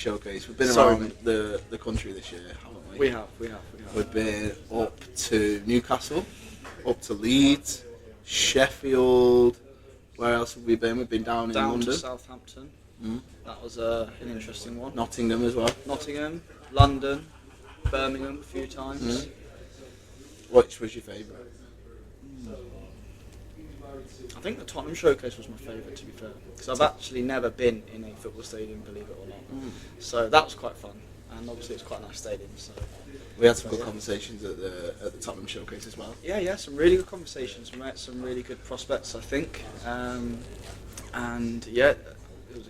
showcase. We've been around the country this year, haven't we? We have. We've been up to Newcastle, up to Leeds, Sheffield. Where else have we been? We've been down in London. To Southampton. That was an interesting one. Nottingham as well. Nottingham, London, Birmingham a few times. Which was your favourite? I think the Tottenham showcase was my favourite, to be fair, because I've actually never been in a football stadium, believe it or not. So that was quite fun, and obviously it's quite a nice stadium. So we had some good conversations at the Tottenham showcase as well. Yeah, some really good conversations. We met some really good prospects, I think, and it was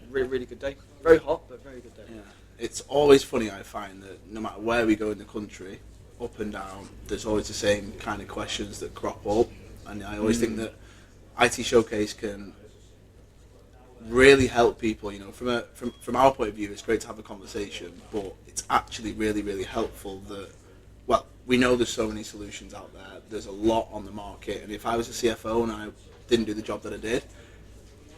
really good day. Very hot, but very good day. Yeah. It's always funny, I find, that no matter where we go in the country, up and down, there's always the same kind of questions that crop up, and I always think that IT Showcase can really help people. You know, from our point of view, it's great to have a conversation, but it's actually really helpful that, well, we know there's so many solutions out there. There's a lot on the market, and if I was a CFO and I didn't do the job that I did,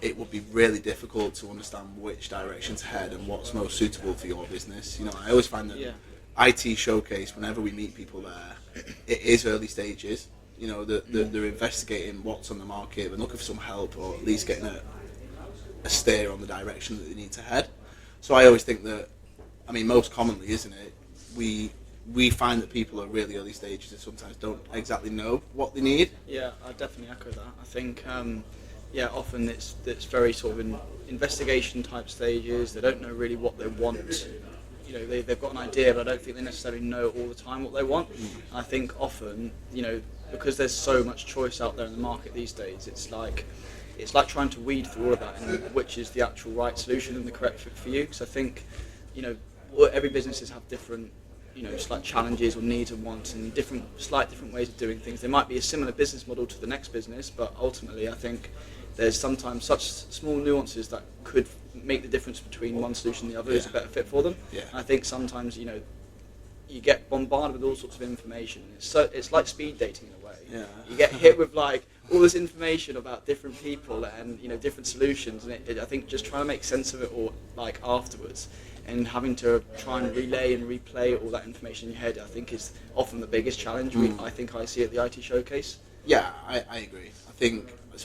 it would be really difficult to understand which direction to head and what's most suitable for your business. You know, I always find that IT Showcase, whenever we meet people there, it is early stages. You know, they're investigating what's on the market, they're looking for some help, or at least getting a steer on the direction that they need to head. So I always think that, I mean, most commonly, isn't it, we find that people are really early stages and sometimes don't exactly know what they need. Yeah, I definitely echo that. I think, often it's very sort of in investigation type stages. They don't know really what they want. You know, they've got an idea, but I don't think they necessarily know all the time what they want. And I think often, you know, because there's so much choice out there in the market these days, it's like trying to weed through all of that and which is the actual right solution and the correct fit for you. Because I think, you know, every businesses have different, you know, slight challenges or needs and wants, and different ways of doing things. There might be a similar business model to the next business, but ultimately I think there's sometimes such small nuances that could make the difference between one solution and the other is a better fit for them. Yeah. And I think sometimes, you know, you get bombarded with all sorts of information. It's like speed dating in a way. Yeah. You get hit with like all this information about different people and, you know, different solutions, and I think just trying to make sense of it all like afterwards, and having to try and relay and replay all that information in your head, I think is often the biggest challenge. I think I see at the IT Showcase. Yeah, I agree.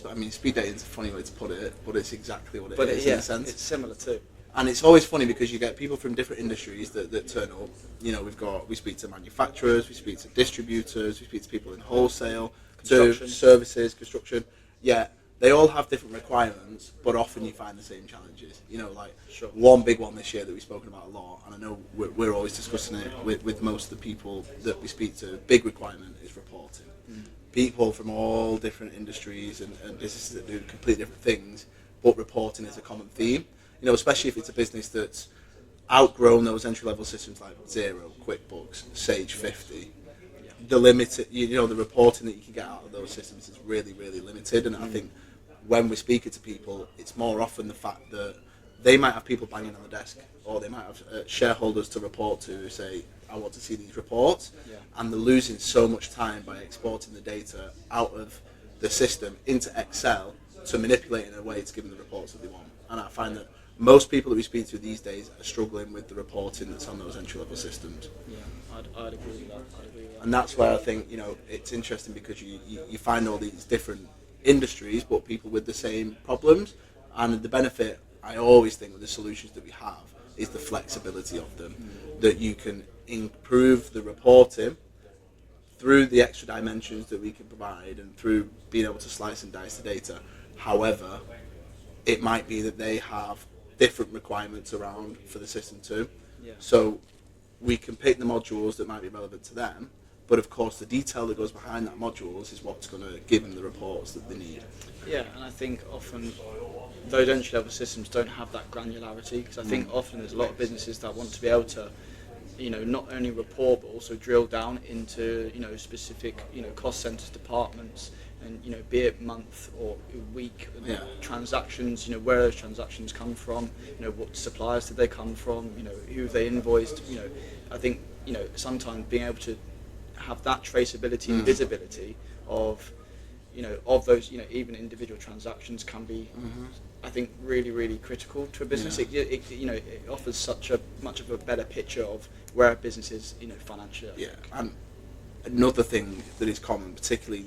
I mean, speed dating is a funny way to put it, but it's exactly what it is in a sense. It's similar too. And it's always funny because you get people from different industries that turn up. You know, we speak to manufacturers, we speak to distributors, we speak to people in wholesale, to services, construction. Yeah, they all have different requirements, but often you find the same challenges. You know, like one big one this year that we've spoken about a lot, and I know we're always discussing it with most of the people that we speak to. Big requirement is reporting. People from all different industries and businesses that do completely different things, but reporting is a common theme. You know, especially if it's a business that's outgrown those entry-level systems like Xero, QuickBooks, Sage 50. The limited, the reporting that you can get out of those systems is really limited. And I think when we're speaking to people, it's more often the fact that they might have people banging on the desk, or they might have shareholders to report to who say, I want to see these reports. And they're losing so much time by exporting the data out of the system into Excel to manipulate in a way to give them the reports that they want. And I find that most people that we speak to these days are struggling with the reporting that's on those entry-level systems. Yeah, I'd agree with that. And that's where I think, you know, it's interesting because you find all these different industries, but people with the same problems. And the benefit, I always think, with the solutions that we have is the flexibility of them, that you can improve the reporting through the extra dimensions that we can provide and through being able to slice and dice the data. However, it might be that they have different requirements around for the system too. So we can pick the modules that might be relevant to them, but of course the detail that goes behind that modules is what's going to give them the reports that they need. Yeah, and I think often those entry-level systems don't have that granularity, because I think often there's a lot of businesses that want to be able to, you know, not only report but also drill down into, you know, specific, you know, cost centers, departments, and, you know, be it month or week, transactions, you know, where those transactions come from, you know, what suppliers did they come from, you know, who they invoiced, you know. I think, you know, sometimes being able to have that traceability and visibility of, you know, of those, you know, even individual transactions can be I think really critical to a business. Yeah. It offers such a much of a better picture of where a business is, financially. I think. And another thing that is common, particularly,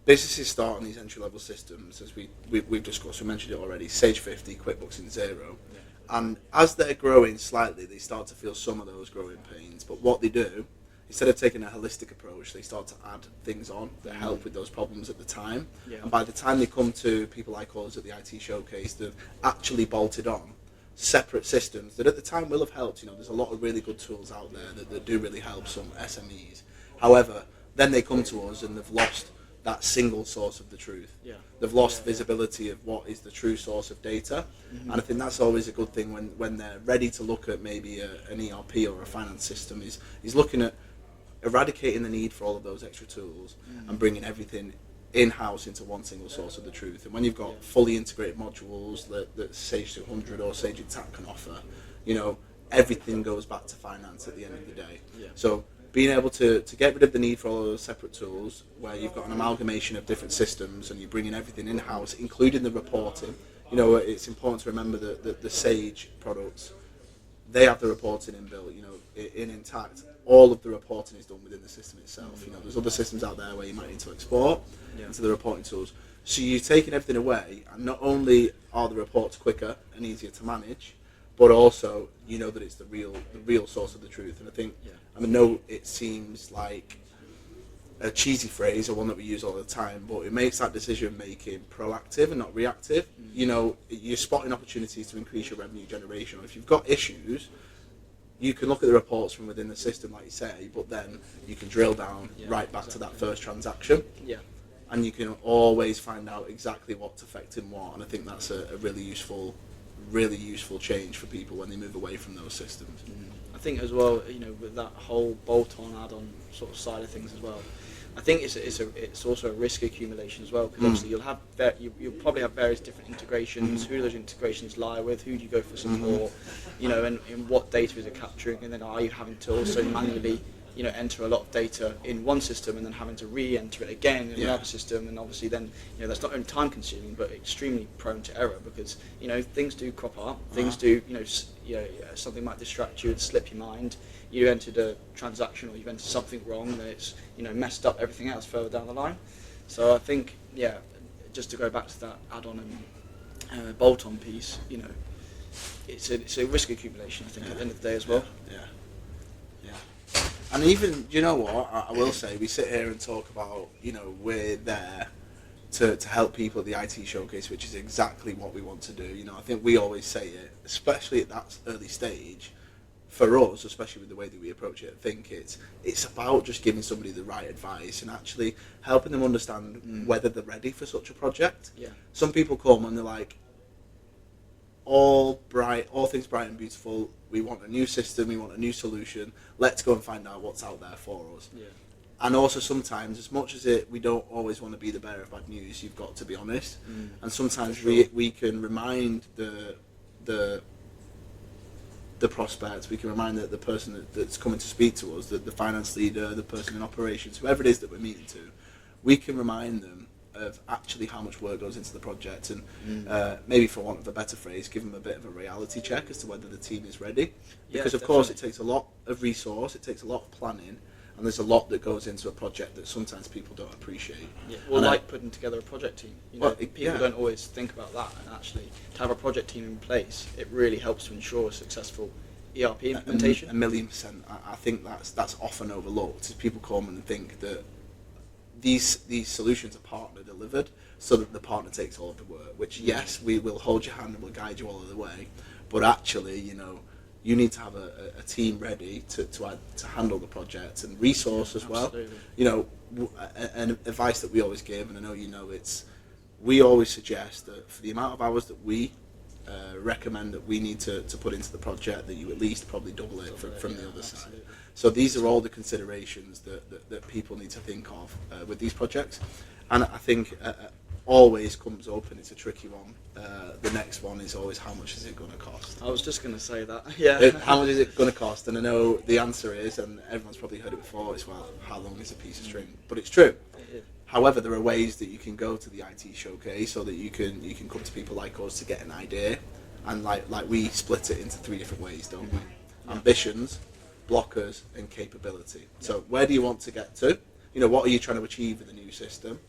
businesses start on these entry-level systems, as we've discussed, we mentioned it already, Sage 50, QuickBooks and Xero. Yeah. And as they're growing slightly, they start to feel some of those growing pains. But what they do, instead of taking a holistic approach, they start to add things on that help with those problems at the time. Yeah. And by the time they come to people like us at the IT Showcase, they've actually bolted on separate systems that at the time will have helped. There's a lot of really good tools out there that do really help some SMEs. However, then they come to us and they've lost that single source of the truth. Yeah. They've lost visibility of what is the true source of data. And I think that's always a good thing when they're ready to look at maybe an ERP or a finance system, is looking at eradicating the need for all of those extra tools and bringing everything in-house into one single source of the truth. And when you've got fully integrated modules that Sage 200 or Sage Intacct can offer, everything goes back to finance at the end of the day. Yeah. So being able to get rid of the need for all of those separate tools, where you've got an amalgamation of different systems and you're bringing everything in-house, including the reporting. It's important to remember that the Sage products, they have the reporting inbuilt. In Intacct, all of the reporting is done within the system itself. There's other systems out there where you might need to export into the reporting tools. So you're taking everything away, and not only are the reports quicker and easier to manage, but also that it's the real source of the truth. And I think, I know it seems like a cheesy phrase or one that we use all the time, but it makes that decision making proactive and not reactive. You're spotting opportunities to increase your revenue generation. Or if you've got issues, you can look at the reports from within the system, like you say, but then you can drill down back to that first transaction. Yeah. And you can always find out exactly what's affecting what. And I think that's a really useful change for people when they move away from those systems. I think as well, with that whole bolt-on, add-on sort of side of things as well, I think it's also a risk accumulation as well, because obviously you'll probably have various different integrations. Who do those integrations lie with? Who do you go for support? And what data is it capturing? And then are you having to also manually enter a lot of data in one system and then having to re-enter it again in another system? And obviously then that's not only time consuming but extremely prone to error, because things do crop up, things do something might distract you and slip your mind. You entered a transaction or you've entered something wrong, and it's messed up everything else further down the line. So I think just to go back to that add-on and bolt-on piece, it's a risk accumulation, I think, at the end of the day as well. Yeah. And even, what, I will say, we sit here and talk about, we're there to help people at the IT Showcase, which is exactly what we want to do. I think we always say it, especially at that early stage, for us, especially with the way that we approach it at Thinc, it's about just giving somebody the right advice and actually helping them understand whether they're ready for such a project. Yeah. Some people come and they're like, all things bright and beautiful, we want a new system, we want a new solution, let's go and find out what's out there for us. Yeah. And also sometimes, as much as we don't always want to be the bearer of bad news, you've got to be honest. And sometimes we can remind the prospect, we can remind the person that's coming to speak to us, the finance leader, the person in operations, whoever it is that we're meeting to, we can remind them of actually how much work goes into the project, and maybe, for want of a better phrase, give them a bit of a reality check as to whether the team is ready. Because of course it takes a lot of resource, it takes a lot of planning, and there's a lot that goes into a project that sometimes people don't appreciate. Yeah. Well, like putting together a project team. People don't always think about that, and actually to have a project team in place, it really helps to ensure a successful ERP implementation. 1,000,000%. I think that's often overlooked. As people come and think that these solutions are partner delivered, so that the partner takes all of the work, which yes, we will hold your hand and we'll guide you all of the way, but actually you need to have a team ready to handle the project and resource as well. An advice that we always give, and I know we always suggest that for the amount of hours that we recommend that we need to put into the project, that you at least probably double it from the other side. So these are all the considerations that people need to think of with these projects. And I think always comes up, and it's a tricky one. The next one is always, how much is it going to cost? I was just going to say that. Yeah. How much is it going to cost? And I know the answer is, and everyone's probably heard it before, it's, well, how long is a piece of string? But it's true. However, there are ways that you can go to the IT showcase so that you can come to people like us to get an idea, and like we split it into 3 different ways, don't we? Ambitions, blockers, and capability. So where do you want to get to? What are you trying to achieve with the new system?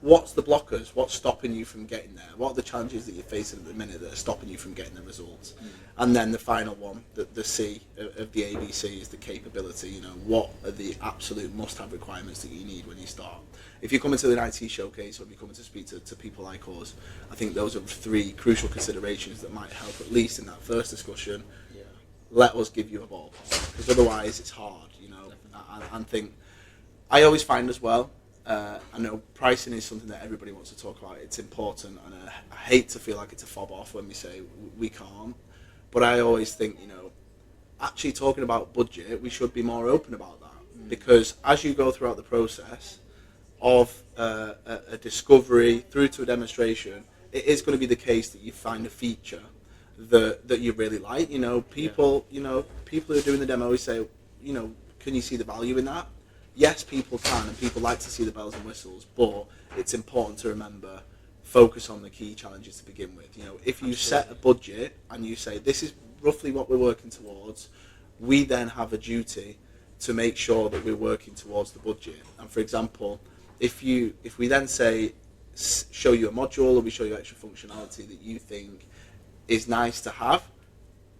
What's the blockers? What's stopping you from getting there? What are the challenges that you're facing at the minute that are stopping you from getting the results? And then the final one, the C of the ABC, is the capability. What are the absolute must-have requirements that you need when you start? If you're coming to an IT showcase or if you're coming to speak to people like us, I think those are 3 crucial considerations that might help, at least in that first discussion. Let us give you a ball, because otherwise it's hard. And think, I always find as well, I know pricing is something that everybody wants to talk about. It's important, and I hate to feel like it's a fob off when we say we can't. But I always think, actually talking about budget, we should be more open about that. Because as you go throughout the process of a discovery through to a demonstration, it is going to be the case that you find a feature that you really like. People who are doing the demo always say, can you see the value in that? Yes, people can, and people like to see the bells and whistles, but it's important to remember, focus on the key challenges to begin with. If you set a budget and you say, this is roughly what we're working towards, we then have a duty to make sure that we're working towards the budget. And for example, if we then say, show you a module, or we show you extra functionality that you think is nice to have,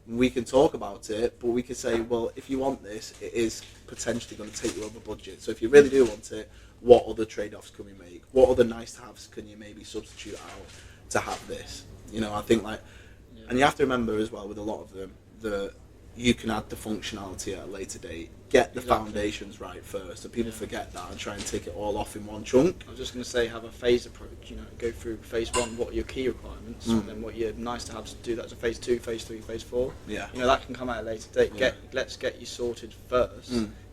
we can talk about it, but we can say, well, if you want this, it is potentially going to take you over budget. So if you really do want it, what other trade-offs can we make? What other nice-to-haves can you maybe substitute out to have this? I think and you have to remember as well with a lot of them that you can add the functionality at a later date. Get the foundations right first, and people forget that and try and take it all off in one chunk. I was just going to say, have a phased approach. Go through phase 1, what are your key requirements, and then what you're nice to have to do that as a phase 2, phase 3, phase 4. That can come at a later date. Let's get you sorted first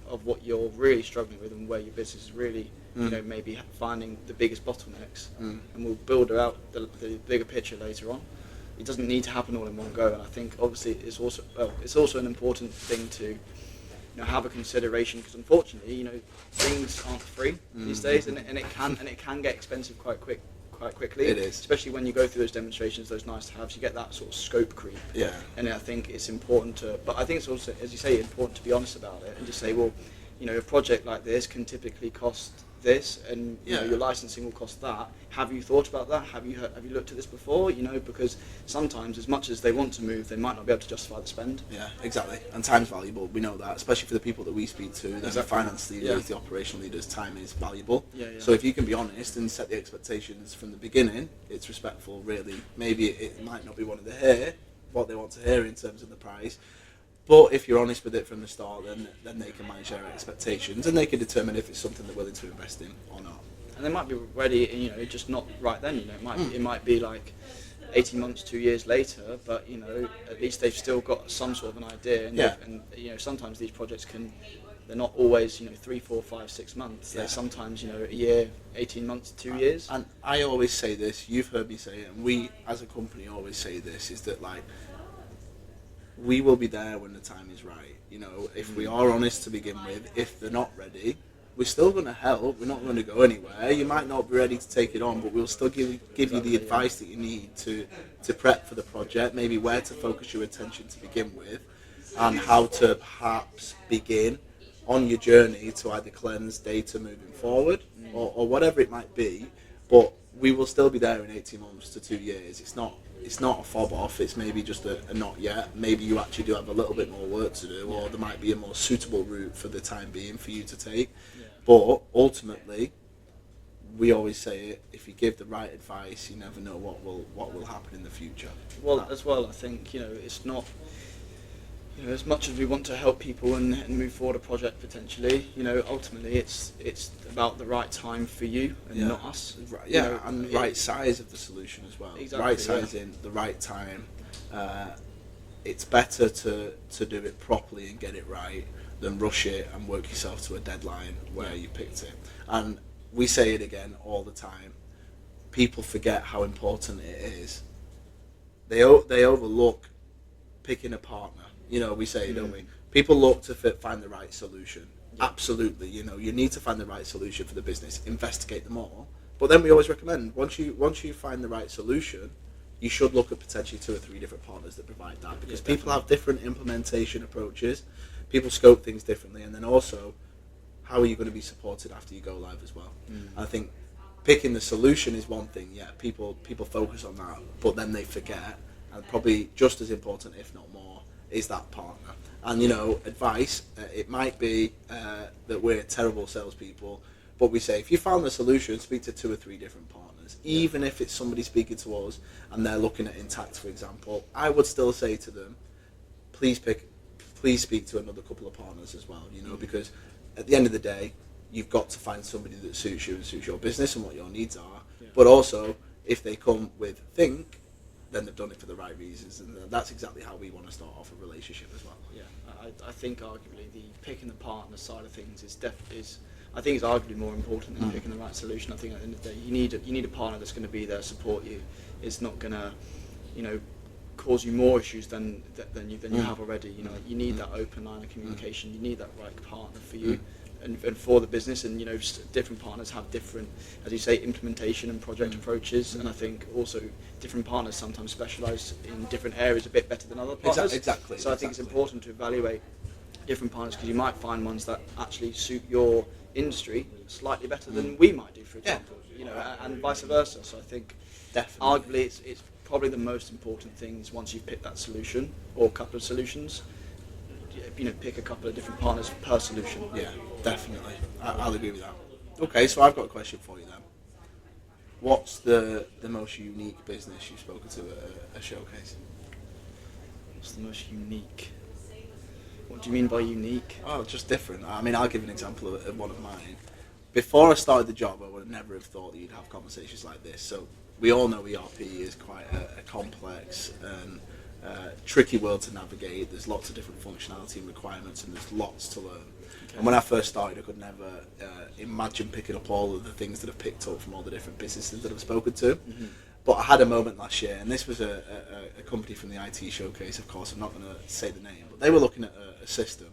of what you're really struggling with and where your business is really, maybe finding the biggest bottlenecks, and we'll build out the bigger picture later on. It doesn't need to happen all in one go, and I think obviously it's also an important thing to have a consideration, because unfortunately things aren't free these days, and it can get expensive quite quickly. It is, especially when you go through those demonstrations, those nice to haves. You get that sort of scope creep. And I think it's important but I think it's also, as you say, important to be honest about it and just say, well, a project like this can typically cost this, and your licensing will cost that. Have you thought about that? Have you looked at this before? Because sometimes, as much as they want to move, they might not be able to justify the spend. Yeah, exactly. And time's valuable. We know that, especially for the people that we speak to. The finance leaders, the operational leaders, time is valuable. So if you can be honest and set the expectations from the beginning, it's respectful. Really, maybe it might not be what they want to hear in terms of the price. But if you're honest with it from the start, then they can manage their expectations, and they can determine if it's something they're willing to invest in or not. And they might be ready, just not right then. It might be like 18 months, 2 years later, but at least they've still got some sort of an idea. And sometimes these projects they're not always 3, 4, 5, 6 months. They're sometimes a year, 18 months, 2 years. And I always say this. You've heard me say it, and we as a company always say this: is that we will be there when the time is right. If we are honest to begin with, if they're not ready, we're still going to help. We're not going to go anywhere. You might not be ready to take it on, but we'll still give you the advice that you need to prep for the project, maybe where to focus your attention to begin with, and how to perhaps begin on your journey to either cleanse data moving forward or whatever it might be. But we will still be there in 18 months to 2 years. It's not a fob off, it's maybe just a not yet. Maybe you actually do have a little bit more work to do, or there might be a more suitable route for the time being for you to take. But ultimately, we always say it, if you give the right advice, you never know what will happen in the future. Well, as well, I think, it's not, as much as we want to help people and move forward a project potentially, ultimately it's about the right time for you and not us. And the right size of the solution as well. Exactly, right size in the right time. It's better to do it properly and get it right than rush it and work yourself to a deadline where you picked it. And we say it again all the time. People forget how important it is. They overlook picking a partner. We say, don't we? People look to find the right solution, Absolutely, you know, you need to find the right solution for the business, investigate them all. But then we always recommend once you find the right solution, you should look at potentially 2 or 3 different partners that provide that, because people have different implementation approaches, people scope things differently, and then also how are you going to be supported after you go live as well. I think picking the solution is one thing. Yeah, people focus on that, but then they forget, and probably just as important, if not more, is that partner. And you know, advice, it might be that we're terrible salespeople, but we say if you found the solution, speak to 2 or 3 different partners. Even if it's somebody speaking to us and they're looking at Intact, for example, I would still say to them, please speak to another couple of partners as well. You know, because at the end of the day, you've got to find somebody that suits you and suits your business and what your needs are. But also, if they come with Thinc, then they've done it for the right reasons, and that's exactly how we want to start off a relationship as well. Yeah, I think arguably the picking the partner side of things is I think it's arguably more important than picking the right solution. I think at the end of the day, you need a partner that's going to be there, support you. It's not going to, you know, cause you more issues than you have already. You know, you need that open line of communication. You need that right partner for you. And for the business, and you know, different partners have different, as you say, implementation and project approaches, and I think also different partners sometimes specialise in different areas a bit better than other partners. Exactly. So I think it's important to evaluate different partners, because you might find ones that actually suit your industry slightly better than we might do, for example. You know, and vice versa. So I think arguably it's probably the most important thing is once you've picked that solution or a couple of solutions, you know, pick a couple of different partners per solution. Yeah, definitely. I'll agree with that. Okay, so I've got a question for you then. What's the most unique business you've spoken to at a showcase? What's the most unique? What do you mean by unique? Oh, just different. I mean, I'll give an example of one of mine. Before I started the job, I would never have thought that you'd have conversations like this. So we all know ERP is quite a complex and tricky world to navigate. There's lots of different functionality and requirements, and there's lots to learn. And when I first started, I could never imagine picking up all of the things that I've picked up from all the different businesses that I've spoken to. But I had a moment last year, and this was a company from the IT showcase. Of course, I'm not going to say the name, but they were looking at a system,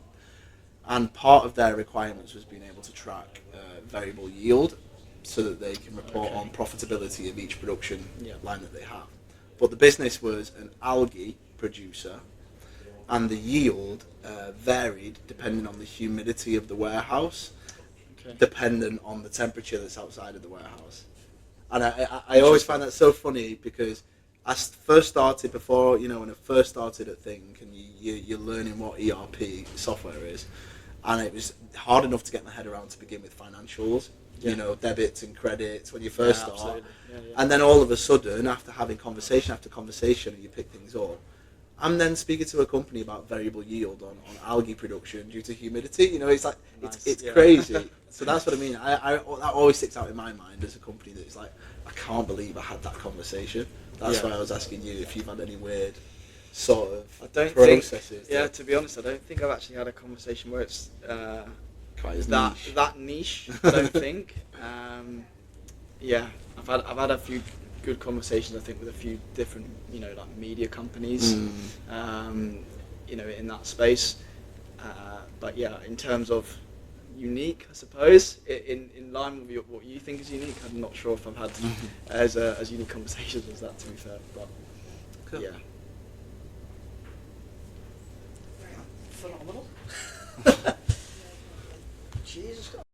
and part of their requirements was being able to track variable yield, so that they can report on profitability of each production line that they have. But the business was an algae producer, and the yield varied depending on the humidity of the warehouse, dependent on the temperature that's outside of the warehouse. And I always find that so funny, because I first started when I first started at Thinc, and you're learning what ERP software is, and it was hard enough to get my head around to begin with financials. You know, debits and credits when you first start. And then all of a sudden, after having conversation after conversation, and you pick things up, I'm then speaking to a company about variable yield on algae production due to humidity. You know, it's like, it's crazy. So that's what I mean. That always sticks out in my mind as a company that is like, I can't believe I had that conversation. That's why I was asking you if you've had any weird sort of processes. To be honest, I don't think I've actually had a conversation where it's quite as that niche. I don't think. I've had a few good conversations, I think, with a few different, you know, like media companies, you know, in that space. But yeah, in terms of unique, I suppose, in line with what you think is unique, I'm not sure if I've had as unique conversations as that, to be fair. But cool. Yeah. Phenomenal. Jesus.